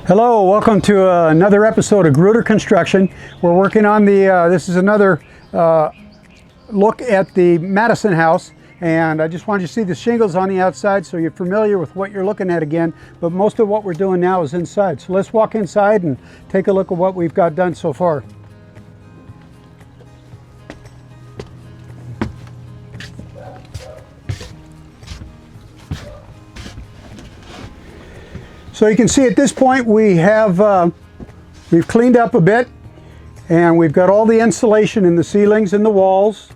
Hello, welcome to another episode of Grueter Construction. We're working on the, this is another look at the Madison house, and I just wanted you to see the shingles on the outside so you're familiar with what you're looking at again, but most of what we're doing now is inside. So let's walk inside and take a look at what we've got done so far. So you can see at this point we have we've cleaned up a bit, and we've got all the insulation in the ceilings and the walls.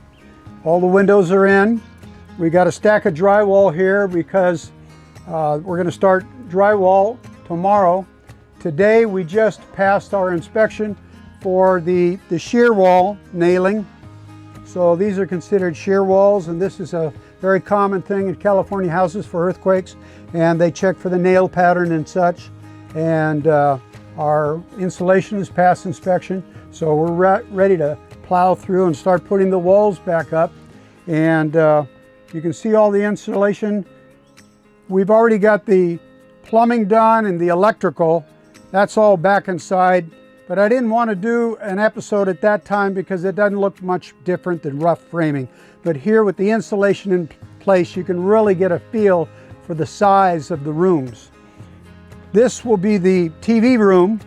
All the windows are in. We got a stack of drywall here because we're going to start drywall tomorrow. Today we just passed our inspection for the shear wall nailing. So these are considered shear walls, and this is a very common thing in California houses for earthquakes, and they check for the nail pattern and such. And our insulation has passed inspection, so we're ready to plow through and start putting the walls back up. And you can see all the insulation. We've already got the plumbing done and the electrical. That's all back inside, but I didn't want to do an episode at that time because it doesn't look much different than rough framing. But here with the insulation in place, you can really get a feel for the size of the rooms. This will be the TV room.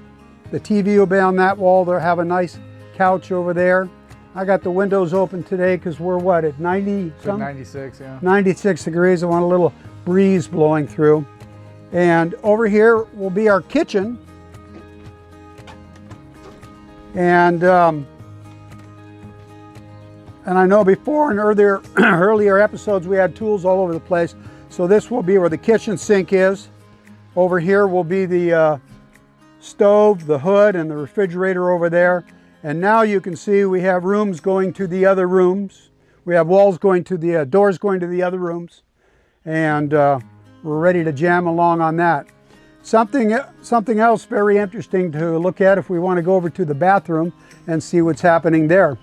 The TV will be on that wall. They'll have a nice couch over there. I got the windows open today because we're what, at 90 something? 96, yeah. 96 degrees. I want a little breeze blowing through. And over here will be our kitchen. And I know before in earlier episodes we had tools all over the place. So this will be where the kitchen sink is. Over here will be the stove, the hood, and the refrigerator over there. And now you can see we have rooms going to the other rooms. We have walls going to the doors going to the other rooms. And we're ready to jam along on that. Something else very interesting to look at if we want to go over to the bathroom and see what's happening there.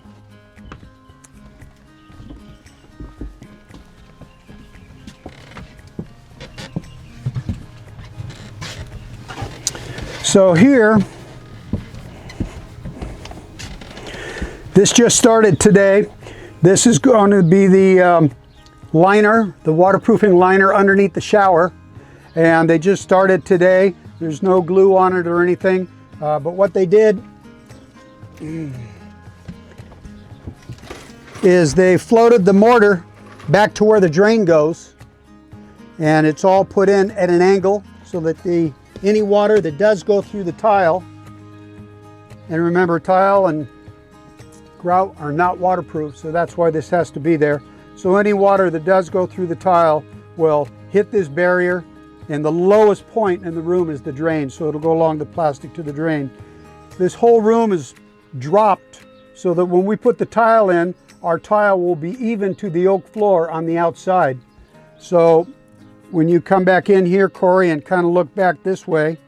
So here, this just started today. This is going to be the liner, the waterproofing liner underneath the shower. And they just started today. There's no glue on it or anything. But what they did is they floated the mortar back to where the drain goes. And it's all put in at an angle so that any water that does go through the tile, and remember, tile and grout are not waterproof, so that's why this has to be there. So any water that does go through the tile will hit this barrier, and the lowest point in the room is the drain, so it'll go along the plastic to the drain. This whole room is dropped so that when we put the tile in, our tile will be even to the oak floor on the outside. So when you come back in here, Corey, and kind of look back this way,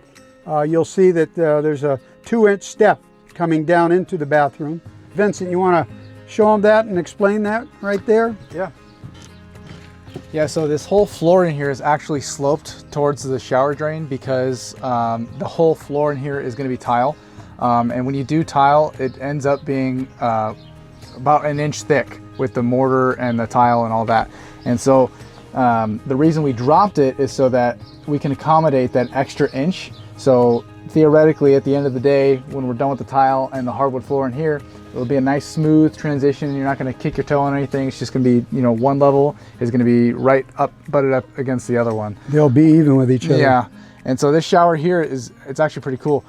you'll see that there's a 2-inch step coming down into the bathroom. Vincent, you want to show them that and explain that right there? Yeah. Yeah, so this whole floor in here is actually sloped towards the shower drain because the whole floor in here is going to be tile. And when you do tile, it ends up being about 1 inch thick with the mortar and the tile and all that. And so the reason we dropped it is so that we can accommodate that extra inch. So theoretically, at the end of the day, when we're done with the tile and the hardwood floor in here, it'll be a nice smooth transition. You're not going to kick your toe on anything. It's just going to be, one level is going to be right up, butted up against the other one. They'll be even with each other. Yeah. And so this shower here it's actually pretty cool.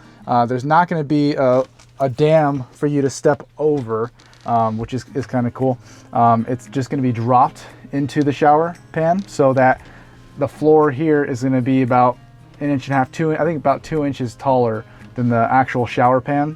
There's not going to be a dam for you to step over, which is kind of cool. It's just going to be dropped into the shower pan so that the floor here is going to be about 1.5 inches, I think about 2 inches taller than the actual shower pan.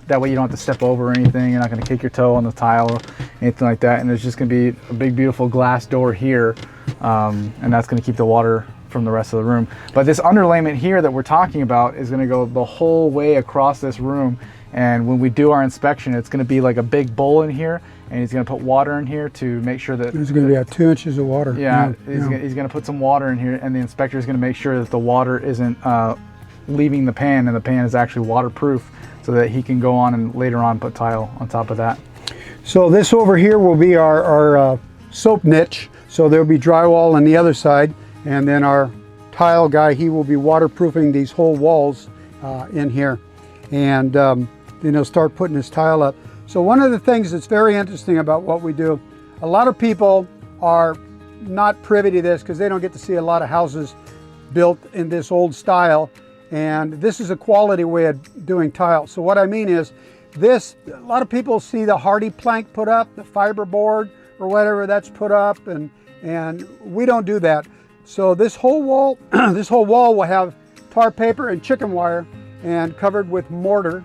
That way you don't have to step over or anything. You're not going to kick your toe on the tile or anything like that. And there's just going to be a big, beautiful glass door here. And that's going to keep the water from the rest of the room. But this underlayment here that we're talking about is going to go the whole way across this room. And when we do our inspection, it's going to be like a big bowl in here, and he's going to put water in here to make sure that there's going to be about 2 inches of water. Yeah, he's going to put some water in here, and the inspector is going to make sure that the water isn't leaving the pan, and the pan is actually waterproof, so that he can go on and later on put tile on top of that. So this over here will be our soap niche. So there'll be drywall on the other side, and then our tile guy, he will be waterproofing these whole walls in here, and then he'll start putting his tile up. So one of the things that's very interesting about what we do, a lot of people are not privy to this because they don't get to see a lot of houses built in this old style, and this is a quality way of doing tile. So what I mean is this, a lot of people see the hardy plank put up, the fiberboard or whatever that's put up, and we don't do that. So this whole wall this whole wall will have tar paper and chicken wire and covered with mortar,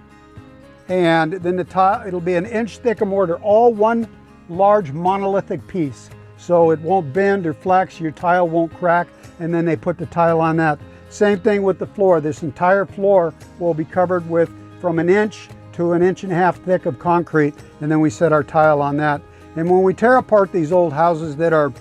and then the tile, it'll be an inch thick of mortar, all one large monolithic piece, so it won't bend or flex, your tile won't crack, and then they put the tile on that. Same thing with the floor. This entire floor will be covered with from an inch to an inch and a half thick of concrete, and then we set our tile on that. And when we tear apart these old houses that are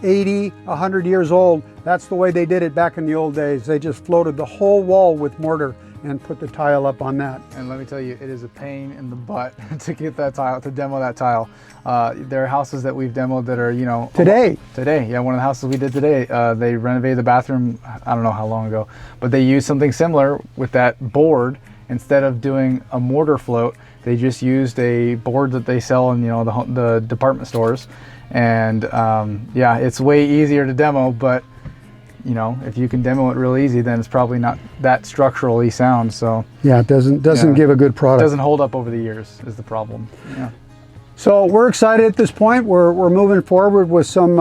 80, 100 years old, that's the way they did it back in the old days. They just floated the whole wall with mortar and put the tile up on that. And let me tell you, it is a pain in the butt to get that tile, to demo that tile. There are houses that we've demoed that are, you know... Today, yeah, one of the houses we did today, they renovated the bathroom, I don't know how long ago, but they used something similar with that board. Instead of doing a mortar float, they just used a board that they sell in, you know, the department stores. And yeah, it's way easier to demo, but you know, if you can demo it real easy, then it's probably not that structurally sound. So yeah, it doesn't give a good product. It doesn't hold up over the years is the problem. Yeah. So we're excited at this point. We're moving forward with some.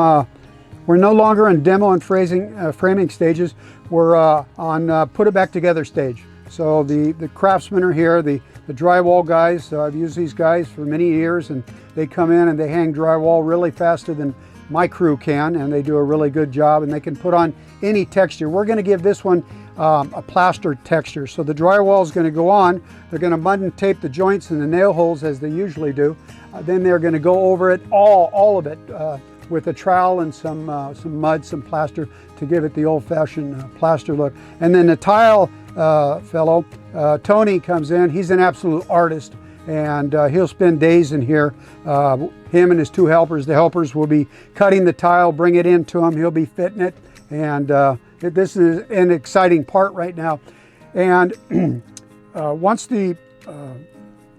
We're no longer in demo and framing stages. We're on put it back together stage. So the craftsmen are here, the drywall guys. I've used these guys for many years, and they come in and they hang drywall really faster than my crew can, and they do a really good job, and they can put on any texture. We're going to give this one a plaster texture. So the drywall is going to go on. They're going to mud and tape the joints and the nail holes as they usually do. Then they're going to go over it, all of it, with a trowel and some mud, some plaster to give it the old-fashioned plaster look. And then the tile fellow, Tony, comes in. He's an absolute artist, and he'll spend days in here. Him and his two helpers. The helpers will be cutting the tile, bring it into him. He'll be fitting it, and this is an exciting part right now. And once the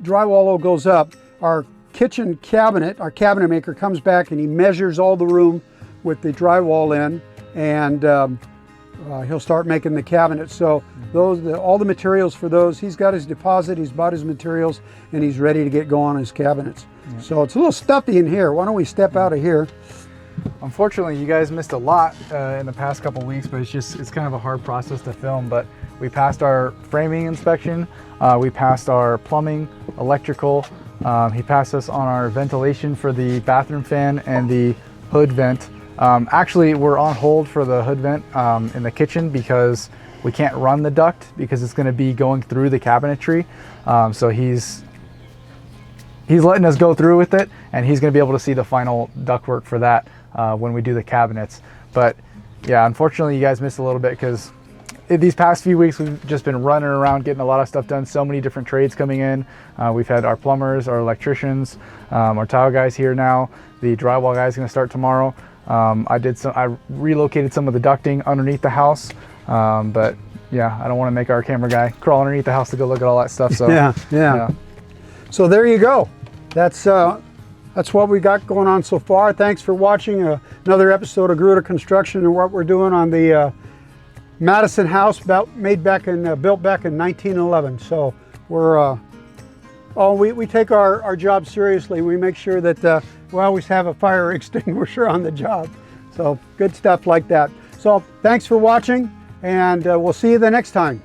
drywall goes up, our kitchen cabinet, our cabinet maker comes back and he measures all the room with the drywall in, and he'll start making the cabinets. So all the materials for those, he's got his deposit, he's bought his materials, and he's ready to get going on his cabinets. Yeah. So it's a little stuffy in here. Why don't we step out of here? Unfortunately, you guys missed a lot in the past couple weeks, but it's kind of a hard process to film. But we passed our framing inspection, we passed our plumbing, electrical, he passed us on our ventilation for the bathroom fan and the hood vent. Actually, we're on hold for the hood vent in the kitchen because we can't run the duct because it's going to be going through the cabinetry. So he's letting us go through with it, and he's going to be able to see the final ductwork for that when we do the cabinets. But yeah, unfortunately, you guys missed a little bit because these past few weeks we've just been running around getting a lot of stuff done. So many different trades coming in. We've had our plumbers, our electricians, our tile guys here now. The drywall guy is going to start tomorrow. I relocated some of the ducting underneath the house, but yeah, I don't want to make our camera guy crawl underneath the house to go look at all that stuff. So yeah. So there you go. That's what we got going on so far. Thanks for watching another episode of Grueter Construction and what we're doing on the Madison house built back in 1911. So we take our job seriously. We make sure that we always have a fire extinguisher on the job. So good stuff like that. So thanks for watching, and we'll see you the next time.